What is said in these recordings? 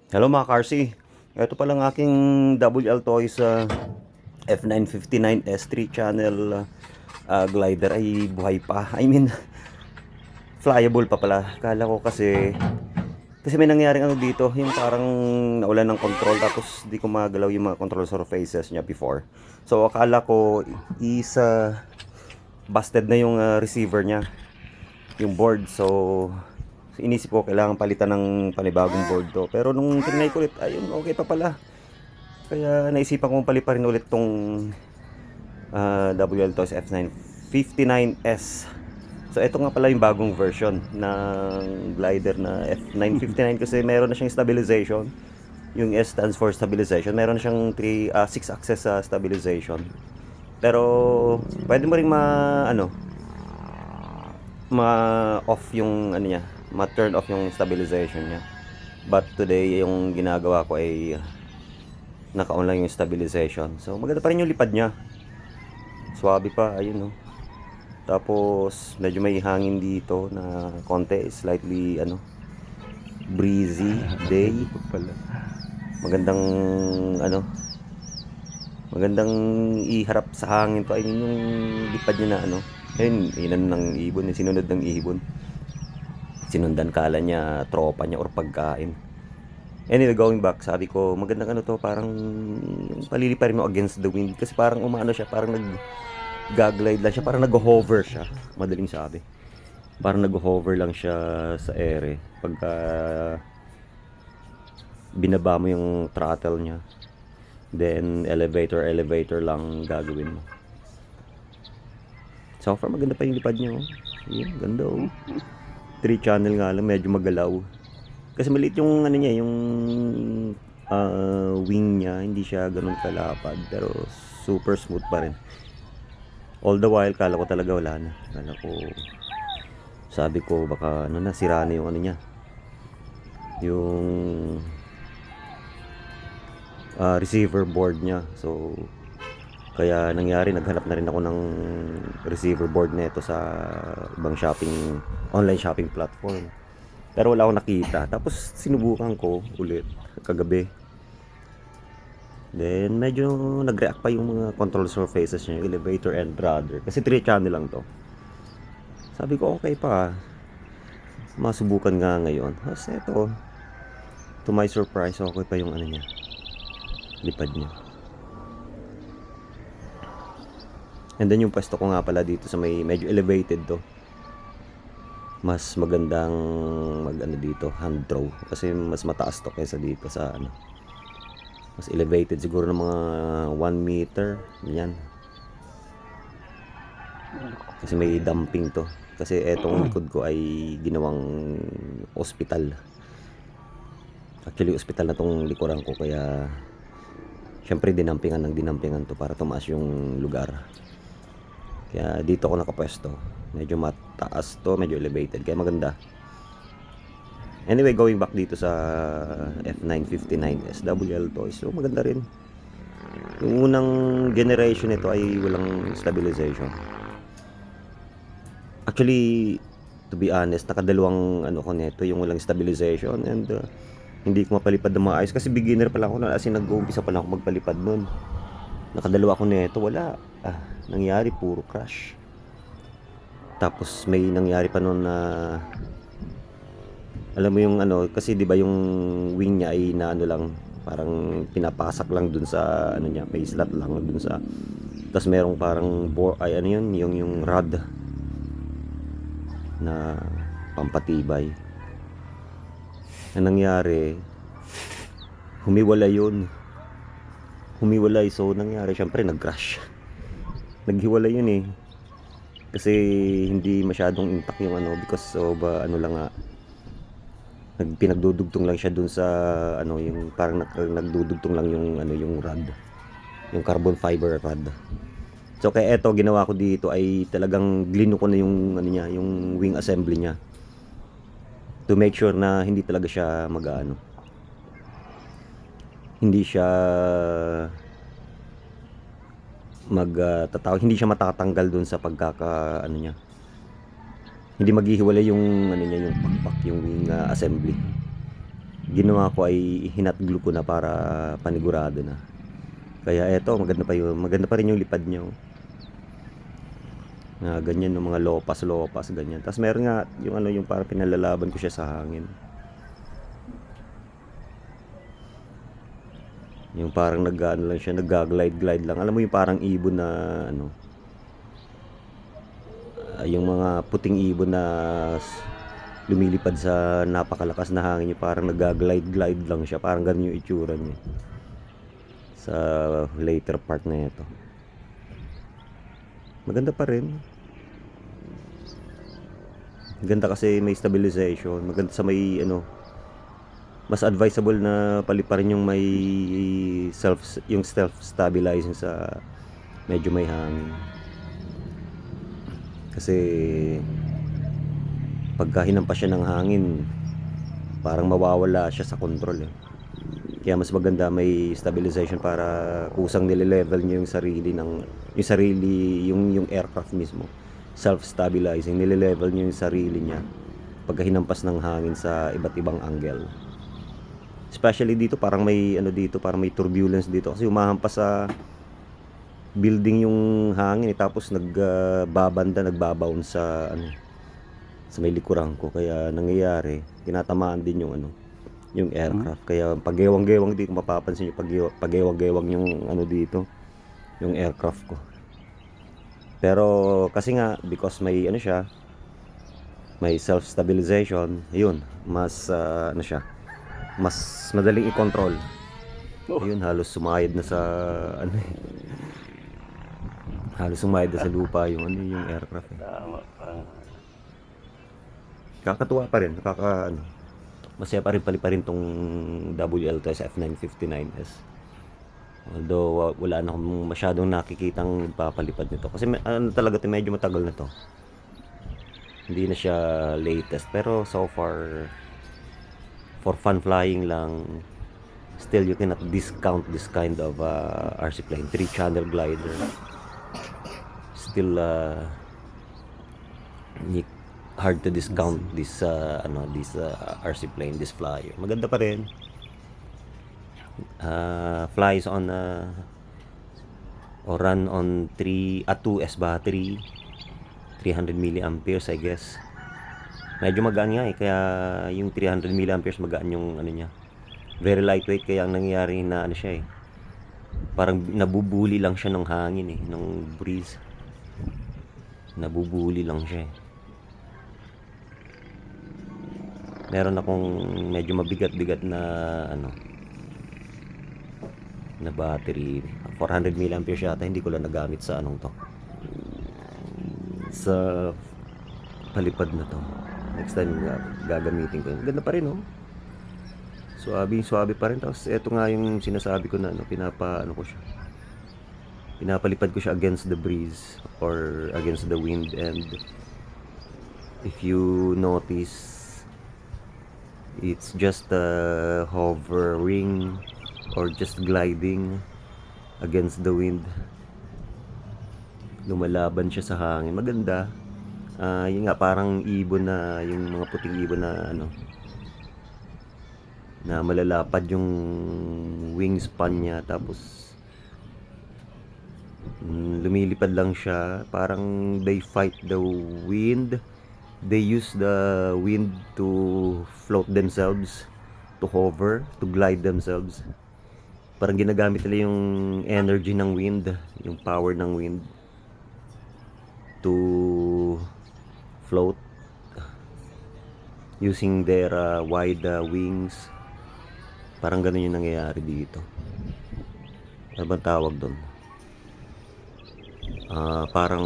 Hello mga Karsi. Ito palang aking WL Toys F959S3 channel glider ay buhay pa. I mean, flyable pa pala. Kala ko kasi may nangyaring ano dito, yung parang nawalan ng control tapos di ko magalaw yung mga control surfaces niya before. So akala ko is busted na yung receiver niya, yung board. So inisip ko kailangan palitan ng panibagong board to. Pero nung tinry ko ulit, ayun, okay pa pala. Kaya naisipan kong paliparin ulit tong WL Toys F959S. So ito nga pala yung bagong version ng glider na F959 kasi meron na siyang stabilization. Yung S stands for stabilization. Meron na siyang 6 axis stabilization. Pero pwede mo ring ma-off yung ano niya, ma-turn off yung stabilization niya. But today yung ginagawa ko ay naka-on lang yung stabilization. So maganda pa rin yung lipad niya. Swabe pa, ayun no. Tapos medyo may hangin dito na konti, slightly breezy day. Pala. Magandang ano, magandang iharap sa hangin to. I mean yung lipad niya na ayun, inan ng ibon, sinunod ng ibon. Sinundan kala niya tropa niya or pagkain. Anyway, going back, sabi ko, magandang to, parang paliliparin mo against the wind. Kasi parang umaano siya, parang nag-glide lang siya, parang nag-hover siya. Madaling sabi. Parang nag-hover lang siya sa ere. Pagka binaba mo yung throttle niya. Then, elevator lang gagawin mo. So far, maganda pa yung lipad niya. Oh. Yun, ganda oh. 3 channel nga lang, medyo magalaw. Kasi maliit yung niya, yung wing niya, hindi siya ganun kalapad, pero super smooth pa rin. All the while, kala ko talaga wala na. Sabi ko baka sira na yung niya. Yung receiver board niya. So kaya nangyari, naghanap na rin ako ng receiver board nito sa ibang online shopping platform. Pero wala akong nakita. Tapos sinubukan ko ulit kagabi. Then medyo nag-react pa yung mga control surfaces niya, elevator and rudder. Kasi 3 channel lang to. Sabi ko okay pa. Masubukan nga ngayon. Kasi ito, to my surprise, okay pa yung niya. Lipad niya. And then yung pwesto ko nga pala dito sa may medyo elevated to. Mas magandang dito, hand throw. Kasi mas mataas to kaysa dito sa mas elevated siguro ng mga 1 meter. Yan. Kasi may dumping to. Kasi etong likod ko ay ginawang ospital. Actually, ospital na tong likuran ko. Kaya syempre dinampingan to para tumaas yung lugar. Kaya dito ako nakapwesto. Medyo mataas to, medyo elevated. Kaya maganda. Anyway, going back dito sa F959 SWL Toys. So maganda rin. Yung unang generation nito ay walang stabilization. Actually, to be honest, nakadalawang ko nito, yung walang stabilization, and hindi ko mapalipad ng maayos kasi beginner pa lang ako, as in nag-uumpisa pa lang ako magpalipad nun. Nakadalawa ko nito, wala. Nangyari puro crash. Tapos may nangyari pa noon na alam mo yung kasi 'di ba yung wing niya ay lang, parang pinapasak lang dun sa niya, may slot lang dun sa. Tapos merong parang yun, yung rod na pampatibay. Ang nangyari, humiwalay. So nangyari, syempre nag-crash. Naghiwalay yun eh. Kasi hindi masyadong impact yung because of lang nga, pinagdudugtong lang siya dun sa yung parang nagdudugtong lang yung yung rod, yung carbon fiber rod. So kaya eto, ginawa ko dito ay talagang glino ko na yung niya, yung wing assembly niya, to make sure na hindi talaga siya hindi siya hindi siya matatanggal dun sa pagkaka niya. Hindi maghihiwalay yung niya, yung pakpak, yung wing assembly. ginawa ko ay hinat-glue ko na para panigurado na. Kaya eto, maganda pa rin yung lipad niya, oh. Na ganyan yung mga lopas ganyan. Tapos meron nga yung ano, yung parang pinalalaban ko siya sa hangin. Yung parang nag-ano lang siya, nag-glide lang. Alam mo yung parang ibon na ano, yung mga puting ibon na lumilipad sa napakalakas na hangin, yung parang nag-glide lang siya. Parang ganun yung itsura niya sa later part na ito. Maganda pa rin. Ganda kasi may stabilization. Maganda sa may ano, mas advisable na paliparin yung may yung self stabilizing sa medyo may hangin. Kasi pagka hinampas siya ng hangin, parang mawawala siya sa control, eh. Kaya mas maganda may stabilization para kusang nile-level niyo yung aircraft mismo. Self-stabilizing, nile-level niyo yung sarili niya pagka hinampas ng hangin sa iba't ibang angle. Especially dito, parang may ano dito, parang may turbulence dito kasi humahampas sa building yung hangin, tapos nagbabound sa ano, sa may likuran ko. Kaya nangyayari, tinatamaan din yung ano, yung aircraft. Kaya pagewang-gewang dito, mapapansin niyo pagewang-gewang yung ano dito, yung aircraft ko. Pero kasi nga because may ano siya, may self stabilization, yun, mas ano siya, mas madaling i-control. Yun, halos sumayad na sa ano, halos sumayad na sa lupa yung ano, yung aircraft, eh. Kakatuwa pa rin, ano, masaya pa rin tong WL2S F959S. Although wala na akong masyadong nakikitang papalipad nito kasi ano talaga, medyo matagal na to. Hindi na siya latest, pero so far for fun flying lang, still you cannot discount this kind of RC plane, 3-channel glider. Still hard to discount this RC plane, this flyer. Maganda pa rin. Flies on or run on 2S battery, 300 milliamperes, I guess. Medyo magaan nga, eh, kaya yung 300 milliamperes magaan yung ano niya. Very lightweight, kaya ang nangyayari na ano siya, eh, parang nabubuli lang siya ng hangin, eh, ng breeze. Nabubuli lang siya, eh. Meron akong medyo mabigat-bigat na ano, na battery, 400 milliamperes yata, hindi ko lang nagamit sa anong to, sa palipad na to. Next time gagamitin ko. Ganda pa rin, oh. Suabe pa rin. Tapos eto nga yung sinasabi ko na ano, pinapalipad ko siya against the breeze or against the wind. And if you notice, it's just hovering or just gliding against the wind. Lumalaban siya sa hangin. Maganda. Yun nga, parang ibon na, yung mga puting ibon na ano, na malalapad yung wingspan niya, tapos lumilipad lang siya. Parang they fight the wind. They use the wind to float themselves, to hover, to glide themselves. Parang ginagamit nila yung energy ng wind, yung power ng wind to float using their wide wings. Parang ganun yung nangyayari dito. Ano bang tawag doon? Parang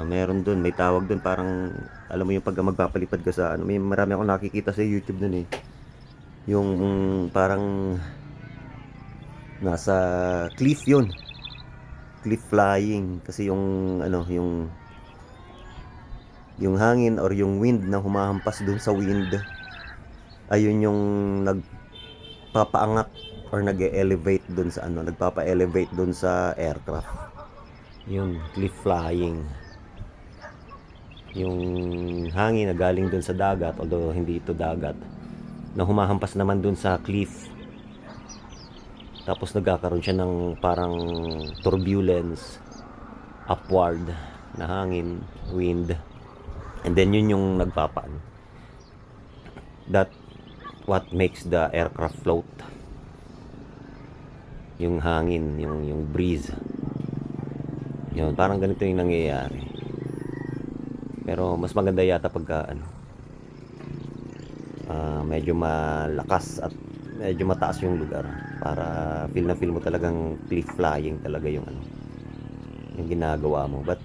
meron doon, may tawag doon, parang alam mo yung pag magpapalipad ka sa ano, may marami akong nakikita sa YouTube doon, eh. Yung parang nasa cliff, yun. Cliff flying, kasi yung ano, yung hangin or yung wind na humahampas doon sa wind, ayun yung nagpapaangat or nag-elevate doon sa ano, nagpapa-elevate doon sa aircraft. Yun, cliff flying. yung hangin na galing dun sa dagat, although hindi ito dagat, na humahampas naman dun sa cliff. Tapos nagkakaroon siya ng parang turbulence, upward na hangin, wind. And then yun yung nagpapaano. That what makes the aircraft float. Yung hangin, yung breeze. Yun, parang ganito yung nangyayari. Pero mas maganda yata pagka medyo malakas at medyo mataas yung lugar para feel na feel mo talagang cliff flying talaga yung yung ginagawa mo. But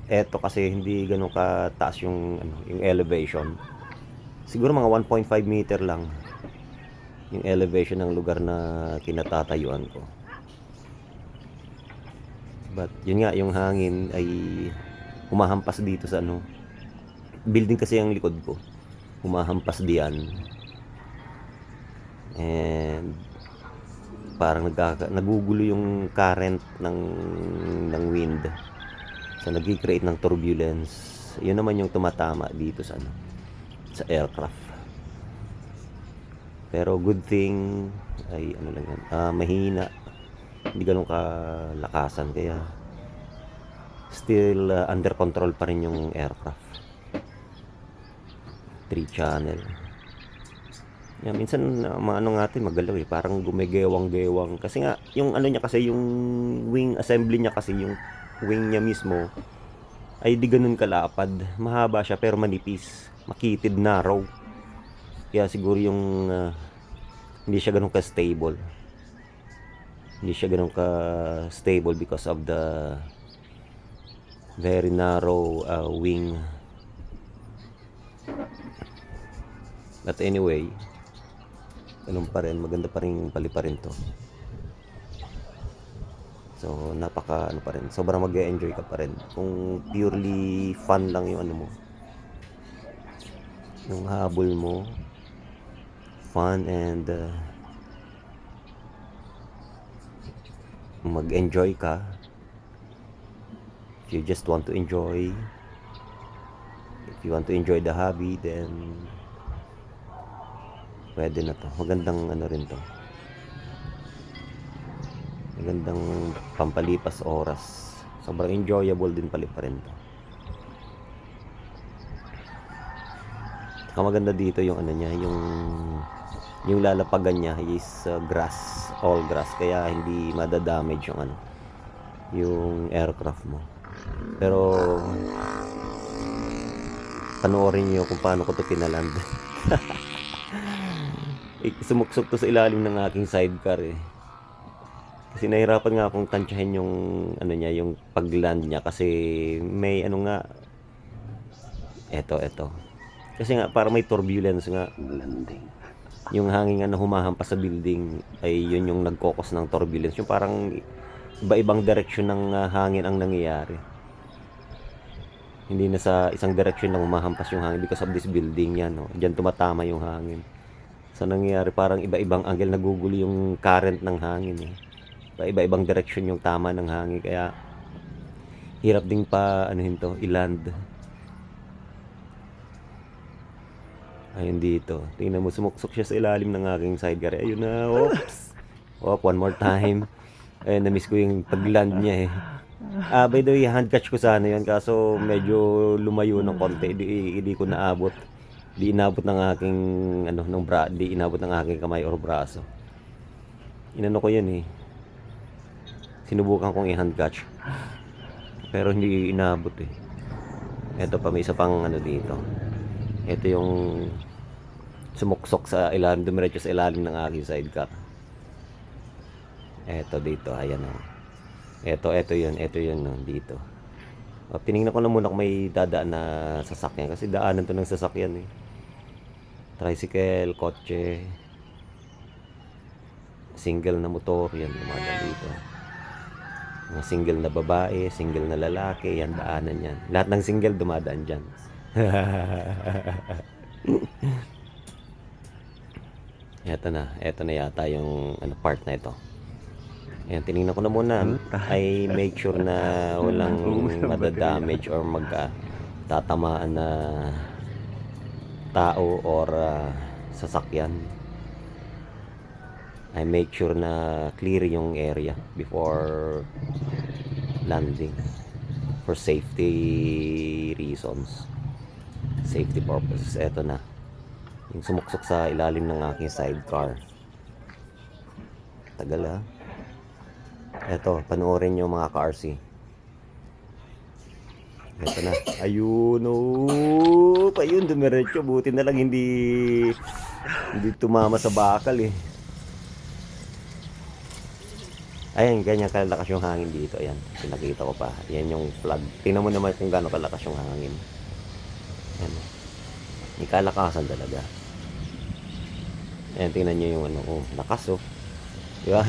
eto kasi hindi ganoon kataas yung yung elevation. Siguro mga 1.5 meter lang yung elevation ng lugar na kinatatayuan ko. But yun nga, yung hangin ay humahampas dito sa building kasi ang likod ko. Humahampas diyan. And parang nagugulo yung current ng wind. So nagki-create ng turbulence. Yun naman yung tumatama dito sa sa aircraft. Pero good thing ay lang yan, mahina. Hindi ganun kalakasan, kaya still under control pa rin yung aircraft. 3 channel. Yeah, minsan mga natin magalaw parang gumegewang-gewang kasi nga yung niya kasi yung wing assembly niya kasi yung wing niya mismo ay di ganun kalapad. Mahaba siya pero manipis, makitid, narrow. Kaya siguro yung hindi siya ganun ka-stable. Hindi siya ganun ka-stable because of the very narrow wing. But anyway, ganun pa rin, maganda pa rin paliparin to. So napaka pa rin, sobrang mag-e-enjoy ka pa rin kung purely fun lang yung mo, yung habol mo, fun and mag-enjoy ka. If you just want to enjoy, if you want to enjoy the hobby, then pwede na to. Magandang rin to, magandang pampalipas oras. Sobrang enjoyable din paliparin to. Saka maganda dito yung niya, yung lalapagan niya is grass, all grass, kaya hindi madadamage yung yung aircraft mo. Pero panoorin niyo kung paano ko to pinaland. Sumuksok to sa ilalim ng aking sidecar kasi nahirapan nga akong tansyahin yung niya, yung pagland niya kasi may nga eto kasi nga para may turbulence nga, yung hangin na humahampas sa building ay yun yung nagkokos ng turbulence, yung parang iba-ibang direksyon ng hangin ang nangyayari. Hindi na sa isang direksyon lang humahampas yung hangin because of this building yan, diyan tumatama yung hangin. So nangyayari parang iba-ibang angle, nagugulo yung current ng hangin iba-ibang direksyon yung tama ng hangin, kaya hirap ding to i-land. Ayun dito, tingnan mo, sumuksok siya sa ilalim ng aking sidecar. Ayun na, oops, one more time. Ayun, na-miss ko yung pag-land niya by the way, hand catch ko sana yun, kaso medyo lumayo ng konti, hindi ko naabot. Di inabot ng aking di inabot ng aking kamay or braso. Inano ko yun sinubukan kong i-hand catch pero hindi inabot Ito pa, may isa pang dito. Ito yung sumuksok sa ilalim, dumiretso sa ilalim ng aking sidecar. Ito dito, ayan Ito yun dito. Tinignan ko na muna kung may dadaan na sasakyan kasi daanan to ng sasakyan tricycle, kotse, single na motor, yan dumadaan dito. Mga single na babae, single na lalaki, yan daanan yan. Lahat ng single dumadaan dyan. Eto na yata yung part na ito. Ayan, tinignan ko na muna. I make sure na walang madadamage or tatamaan na tao or sasakyan, I make sure na clear yung area before landing for safety reasons, safety purposes. Eto na yung sumuksok sa ilalim ng aking sidecar. Tagal eto, panoorin nyo mga ka-RC. Eto na, ayun, ayun, dumiretso. Buti na lang hindi tumama sa bakal Ayan, ganyan kalakas yung hangin dito. Ayan, pinakita ko pa. Ayan yung flag. Tingnan mo naman kung gaano kalakas yung hangin. Ayan, may kalakasan talaga. Ayan, tingnan nyo yung lakas Di ba?